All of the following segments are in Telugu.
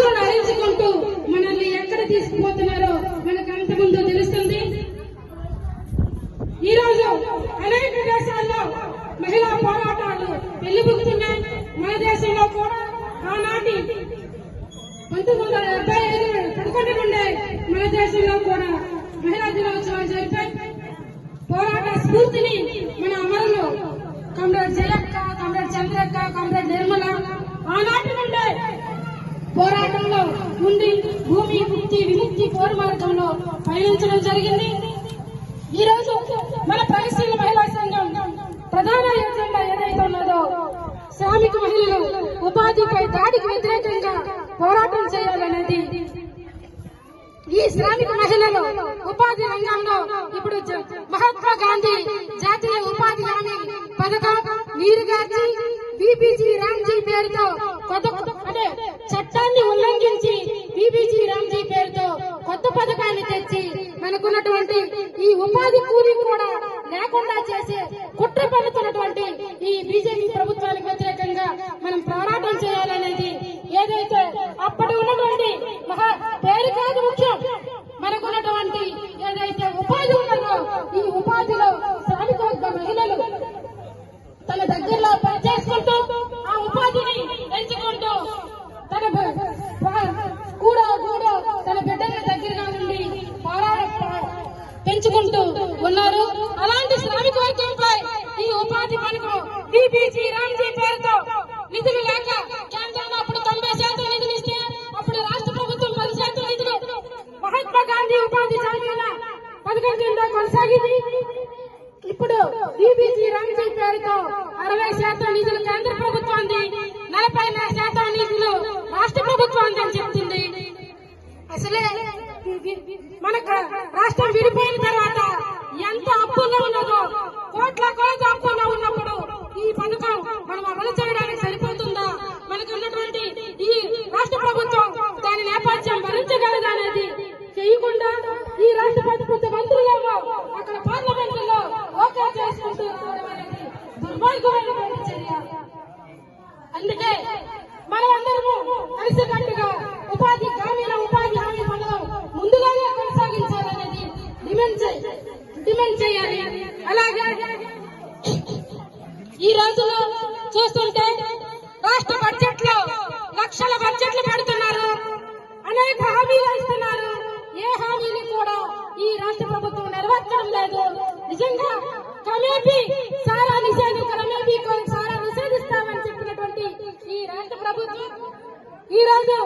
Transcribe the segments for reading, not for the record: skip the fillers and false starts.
హక్కులను హరించుకుంటూ మనల్ని ఎక్కడ తీసుకుపోతున్నారో మనకు అంతకుముందు తెలుస్తుంది. ఈ రోజు అనేక దేశాల్లో మహిళా పోరాటాలు వెల్లుబుకుతున్నాయి. మన దేశంలో కూడా ఆనాటి 1975 నుండే మన దేశంలో కూడా మహిళా దినోత్సవాలు జరిపాయి. పోరాట స్ఫూర్తిని మన అమరులు కామ్రేడ్ జయక్క, కామ్రేడ్ చంద్రక్క, కామ్రేడ్ నిర్మల ఆనాటి నుండే పోరాటంలో ఉండి భూమి ముక్తి విముక్తి పోరు మార్గంలో పయనించడం జరిగింది. ఈ రోజు మన ప్రగతిశీల మహిళా సంఘం ప్రధాన ఎజెండా ఏదైతే ఉన్నదో శ్రామిక మహిళలు ఉపాధిపై దాడికి వ్యతిరేకంగా పోరాటం చేయాలనేది. ఈ శ్రామిక మహిళలు ఉపాధి రంగంలో ఇప్పుడు మహాత్మా గాంధీ జాతీయ ఉపాధి హామీ పథకం, నీరుగార్చి బీబీజీ రామ్జీ పేరుతో చట్టాన్ని ఉల్లంఘించి బీబీజీ రామ్జీ పేరుతో కొత్త పథకాన్ని తెచ్చి మనకున్నటువంటి ఈ ఉపాధి కూలీ కూడా లేకుండా చేసే కుట్ర పన్నుతున్నటువంటి ఈ బీజేపీ ప్రభుత్వానికి వ్యతిరేకంగా మనం పోరాటం చేయాలనేది ఏదైతే అప్పటి ఉన్నటువంటి పేరు కాదు ముఖ్యం, మనకున్నటువంటి ఏదైతే ఉపాధి ఉన్నదో ఈ ఉపాధిలో శ్రామిక వర్గ మహిళలు తన దగ్గరలో పనిచేసుకుంటూ ఆ ఉపాధిని ఎంచుకుంటూ తన కూడా తన బిడ్డల దగ్గరగా నుండి పెంచుకుంటూ ఉన్నారు. అలాంటి శ్రామిక వర్గంపై ఈ ఉపాధి పథకం బీబీజీ రామ్జీ పేరుతో నిధులు లేక కేంద్రంలో అప్పుడు 90% నిధులు ఇస్తే అప్పుడు రాష్ట్ర ప్రభుత్వం 10% నిధులు మహాత్మా గాంధీ ఉపాధి జాతీయ పథకం కింద కొనసాగింది. ఇప్పుడు బీబీజీ రామ్జీ పేరుతో 60% నిధులు కేంద్ర ప్రభుత్వాన్ని, 40% నిధులు రాష్ట్ర ప్రభుత్వాన్ని అని చెప్తుంది. అసలే మన రాష్ట్రం విడిపోయిన తర్వాత ఎంత అప్పుల్లో ఉన్నదో, కోట్ల అప్పుల్లో ఉన్నప్పుడు ఈ పథకం మనం అమలు చేయడానికి సరిపోతుందా? మనకు ఉన్నటువంటి ఈ రాష్ట్ర ప్రభుత్వం దాని నేపథ్యం భరించగలదా అనేది చేయకుండా ఈ రాష్ట్ర ప్రభుత్వ మంత్రులేమో అక్కడ పార్లమెంట్ లో ఓకే చేసుకుంటూ దుర్మార్గమైన చర్య. అందుకే మనమందరము కలిసికట్టుగా గ్రామీణ ఉపాధి హామీ పథకం ముందుగానే కొనసాగించాలనేది డిమాండ్ చేయాలి. అలాగే ఈ రోజులో చూస్తుంటే రాష్ట్ర బడ్జెట్ లో లక్షల బడ్జెట్లు పెడుతున్నారు, అనేక హామీలు ఇస్తున్నారు. ఏ హామీని కూడా ఈ రాష్ట్ర ప్రభుత్వం నెరవేర్చడం లేదు. నిజంగా క్రమేపీ సారా నిషేధిస్తామని చెప్పినటువంటి ఈ రాష్ట్ర ప్రభుత్వం ఈ రోజు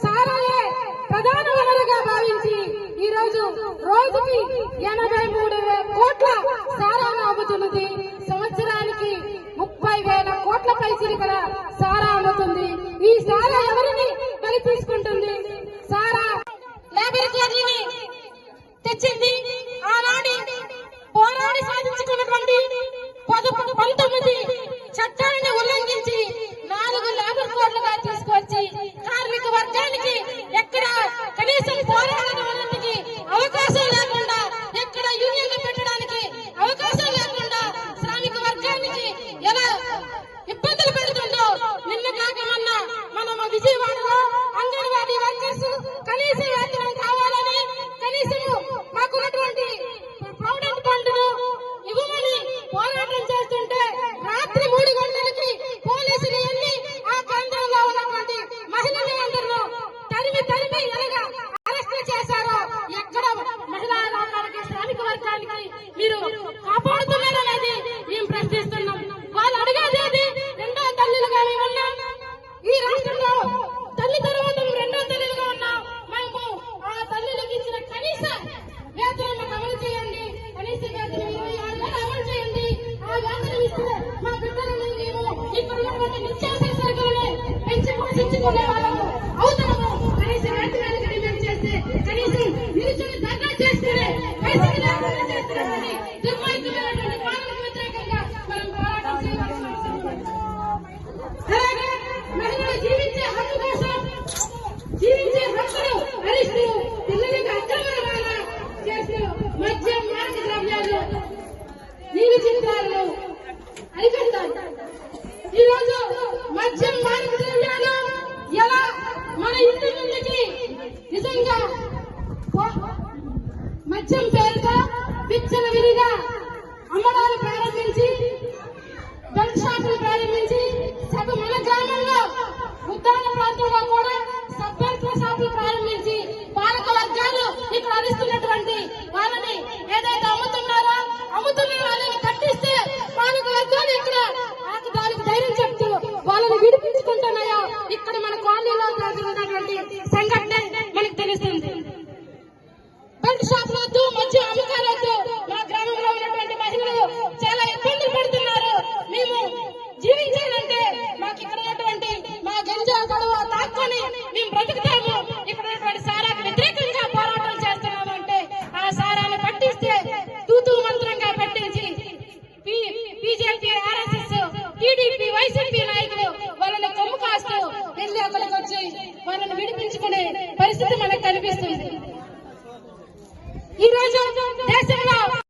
సారాయే ప్రధాన వనరుగా భావించి ఈ రోజు రోజుకి 83,000 కోట్ల సారాను అమ్ముతున్నది. సంవత్సరానికి 30,000 కోట్ల పైసలు సారా అమ్ముతుంది. ఈ సారా ఎవరిని బలి తీసుకుంటుంది? సారా లేబర్ కోడ్లని తెచ్చింది. ఆనాడి పోరాడి సాధించుకున్నటువంటి 19 చట్టాలను ఉల్లంఘించి 4 లేబర్ కోడ్లుగా తీసుకొచ్చి కార్మిక వర్గానికి ఎక్కడ కనీసం పోరాడడానికి అవకాశం లేకుండా, ఎక్కడ యూనియన్లు పెట్టడానికి అవకాశం లేకుండా శ్రామిక వర్గానికి ఎలా ఇబ్బందులు పెడుతుందో నిన్న కాక మొన్న మనం విజయవాడలో అంగన్వాడీ వర్కర్స్ కనీస వేతనం కావాలని, కనీసం మాకున్నటువంటి ప్రావిడెంట్ ఫండ్ను ఇవ్వమని పోరాటం చేస్తుంటే రాత్రి 3 గంటలకి పోలీసులు వెళ్ళి ఆ కేంద్రంలో ఉన్నటువంటి మహిళలు అందరూ తరిమి ఎలాగా అరెస్ట్ చేశారో, ఎక్కడ మహిళా లోకానికి శ్రామిక వర్గానికి మీరు కాపాడుతున్నారనేది మేము ప్రశ్నిస్తున్నాం. వాళ్ళు అడిగేది రెండో తల్లులుగా మేము ఉన్నాం. ఈ రాష్ట్రంలో తల్లి తర్వాత రెండో తల్లులుగా ఉన్నాం. మేము ఆ తల్లులకు ఇచ్చిన కనీస వేతనం అమలు చేయండి, కనీస వేతనం 26,000 అమలు చేయండి. ఆ వేతనం ఇస్తే మా బిడ్డలను మేము ఇక్కడ ఉన్నటువంటి నిత్యావసర సరుకులను పెంచి పోషించుకునే వాళ్ళము అవుతాము. కనీస వేతనానికి డిమాండ్ చేస్తే కనీసం నిరుచుని ధర్నా చేసుకునే పైసలు లేకుండా చేస్తున్నామని దుర్మార్గమైనటువంటి పాలనకు వ్యతిరేకంగా మనం పోరాటం చేయవలసిన అవసరం ఉంది. అలాగే మహిళలు జీవించే హక్కు కోసం జీవించే హక్కును హరిస్తూ పిల్లలకు అక్రమ రవాణా చేస్తూ మద్యం, మాదక ద్రవ్యాలు, నీలి చిత్రాలను అరికట్టాలి. ఈ రోజు మద్యం, మాదక ద్రవ్యాలు ఎలా మన ఇంటి విచ్చలవిడిగా అమ్మడాలు ప్రారంభించి బెల్ట్ షాపులు ప్రారంభించి మన గ్రామంలో ఉద్దాన ప్రాంతంలో కూడా సబ్బెల్ట్ షాపులు ప్రారంభించి పాలక వర్గాలు ఇక్కడ అందిస్తున్నటువంటి వాళ్ళని ఏదైతే అమ్ముతున్న వాళ్ళని పట్టిస్తే పాలక వర్గాలు ఇక్కడ దానికి ధైర్యం చెప్తూ వాళ్ళని విడిపించుకుంటున్నాయో ఇక్కడ మన కాలనీలో జరుగుతున్నటువంటి సంఘటన మనకు తెలుస్తుంది. బెల్ట్ షాపులు వద్దు, మధ్య అమ్మకాలు వద్దు. మా గ్రామంలో ఉన్నటువంటి మహిళలు చాలా ఇబ్బందులు పడుతున్నారు. మేము జీవించాలంటే మాకు ఇక్కడ ఉన్నటువంటి మా గంజా గొడవ తాక్కొని మేము బ్రతుకుతాము. ఇక్కడ ఉన్నటువంటి సారాకు వ్యతిరేకంగా పోరాటం చేస్తున్నాము అంటే ఆ సారాన్ని పట్టిస్తే తూతూ మంత్రంగా పట్టించి బీజేపీ, ఆర్ఎస్ఎస్, టీడీపీ, వైసీపీ నాయకులు వాళ్ళని కొమ్ము కాస్తూ వెళ్ళి అక్కడికి వచ్చి వాళ్ళని విడిపించుకునే పరిస్థితి మనకు